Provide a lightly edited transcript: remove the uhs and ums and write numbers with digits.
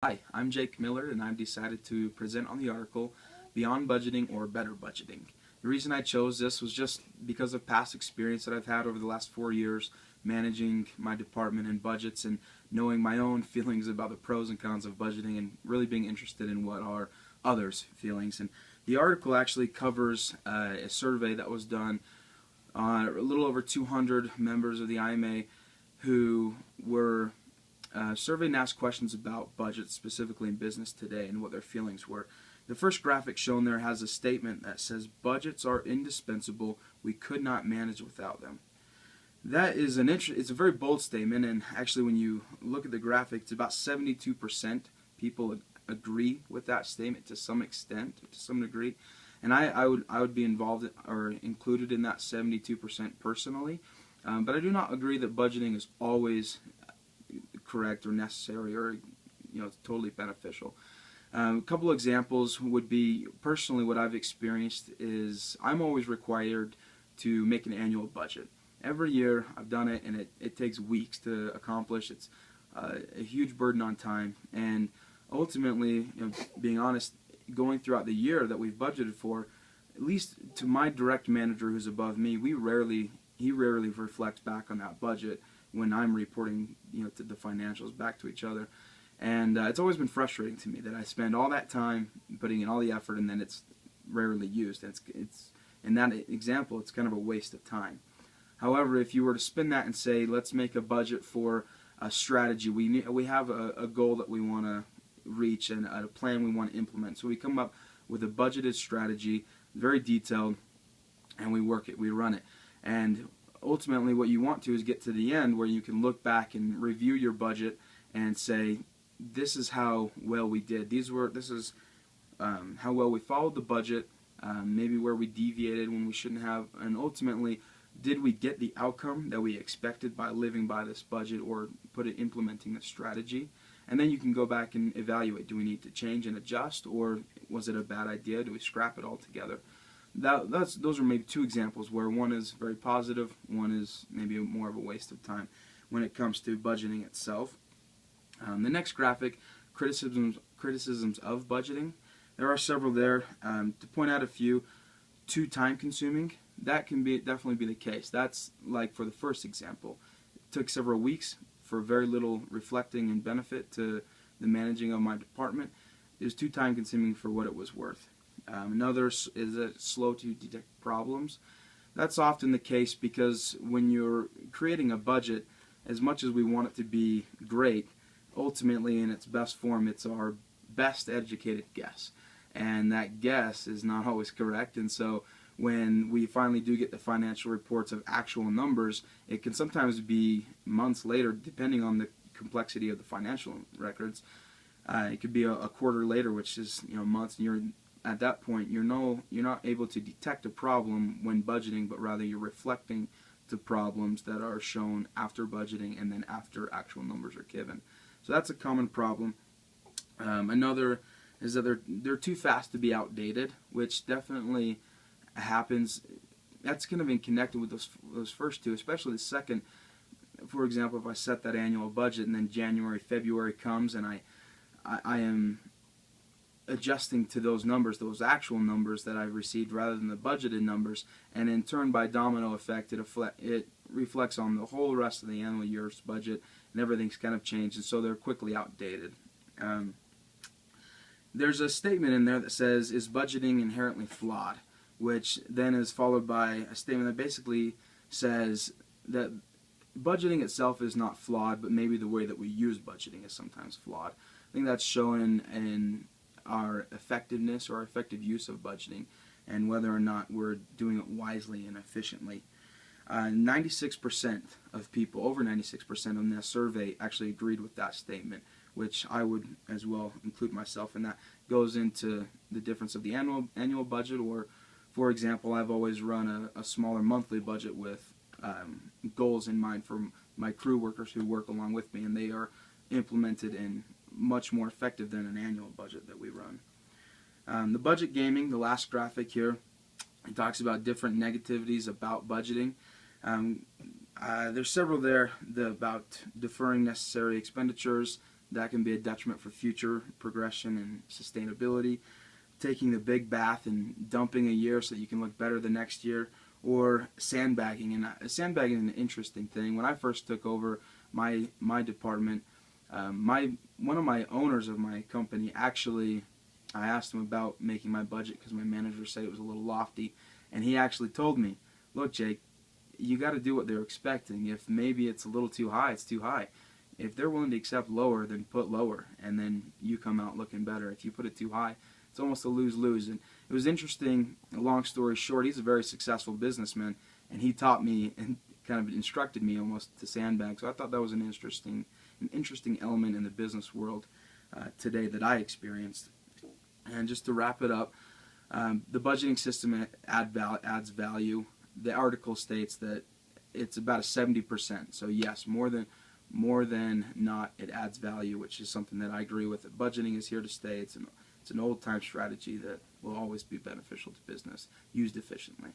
Hi, I'm Jake Miller, and I've decided to present on the article Beyond Budgeting or Better Budgeting. The reason I chose this was just because of past experience that I've had over the last 4 years managing my department and budgets and knowing my own feelings about the pros and cons of budgeting and really being interested in what are others' feelings. And the article actually covers a survey that was done on a little over 200 members of the IMA who were surveyed and asked questions about budgets, specifically in business today, and what their feelings were. The first graphic shown there has a statement that says, "Budgets are indispensable. We could not manage without them." That is it's a very bold statement, and actually when you look at the graphic, it's about 72% people agree with that statement to some extent, to some degree. And I would be involved or included in that 72% personally. But I do not agree that budgeting is always correct or necessary or totally beneficial. A couple examples would be, personally what I've experienced is I'm always required to make an annual budget. Every year I've done it, and it takes weeks to accomplish. It's a huge burden on time, and ultimately, being honest, going throughout the year that we've budgeted for, at least to my direct manager who's above me, he rarely reflects back on that budget when I'm reporting, to the financials back to each other. And it's always been frustrating to me that I spend all that time putting in all the effort, and then it's rarely used. And it's in that example, it's kind of a waste of time. However, if you were to spin that and say, let's make a budget for a strategy, we have a goal that we want to reach and a plan we want to implement. So we come up with a budgeted strategy, very detailed, and we work it, we run it. And ultimately what you want to is get to the end where you can look back and review your budget and say, this is how well we did. This is how well we followed the budget, maybe where we deviated when we shouldn't have, and ultimately, did we get the outcome that we expected by living by this budget or implementing this strategy? And then you can go back and evaluate, do we need to change and adjust, or was it a bad idea? Do we scrap it altogether? Those are maybe two examples where one is very positive, one is maybe more of a waste of time when it comes to budgeting itself. The next graphic, criticisms of budgeting. There are several there. To point out a few, too time consuming. That can definitely be the case. That's like for the first example. It took several weeks for very little reflecting and benefit to the managing of my department. It was too time consuming for what it was worth. Another is slow to detect problems. That's often the case because when you're creating a budget, as much as we want it to be great, ultimately in its best form, it's our best educated guess. And that guess is not always correct, and so when we finally do get the financial reports of actual numbers, it can sometimes be months later, depending on the complexity of the financial records. It could be a quarter later, which is months, and you're at that point you're not able to detect a problem when budgeting, but rather you're reflecting the problems that are shown after budgeting and then after actual numbers are given. So that's a common problem. Another is that they're too fast to be outdated, which definitely happens. That's kind of connected with those first two, especially the second. For example, if I set that annual budget and then January, February comes and I am adjusting to those numbers, those actual numbers that I've received rather than the budgeted numbers, and in turn by domino effect it reflects on the whole rest of the annual year's budget, and everything's kind of changed, and so they're quickly outdated. There's a statement in there that says, is budgeting inherently flawed? Which then is followed by a statement that basically says that budgeting itself is not flawed, but maybe the way that we use budgeting is sometimes flawed. I think that's shown in our effectiveness or our effective use of budgeting and whether or not we're doing it wisely and efficiently. 96% of people, over 96% in this survey actually agreed with that statement, which I would as well include myself in that. Goes into the difference of the annual budget, or for example, I've always run a smaller monthly budget with goals in mind for my crew workers who work along with me, and they are implemented and much more effective than an annual budget that we run. The budget gaming, the last graphic here, it talks about different negativities about budgeting. There's several there about deferring necessary expenditures, that can be a detriment for future progression and sustainability. Taking the big bath and dumping a year so that you can look better the next year, or sandbagging. And sandbagging is an interesting thing. When I first took over my department, one of my owners of my company, actually, I asked him about making my budget because my manager said it was a little lofty, and he actually told me, look, Jake, you got to do what they're expecting. If maybe it's a little too high, it's too high. If they're willing to accept lower, then put lower, and then you come out looking better. If you put it too high, it's almost a lose-lose. And it was interesting. Long story short, he's a very successful businessman, and he taught me and kind of instructed me almost to sandbag. So I thought that was an interesting element in the business world today that I experienced. And just to wrap it up, the budgeting system adds value. The article states that it's about a 70%. So yes, more than not, it adds value, which is something that I agree with. Budgeting is here to stay. It's an old-time strategy that will always be beneficial to business, used efficiently.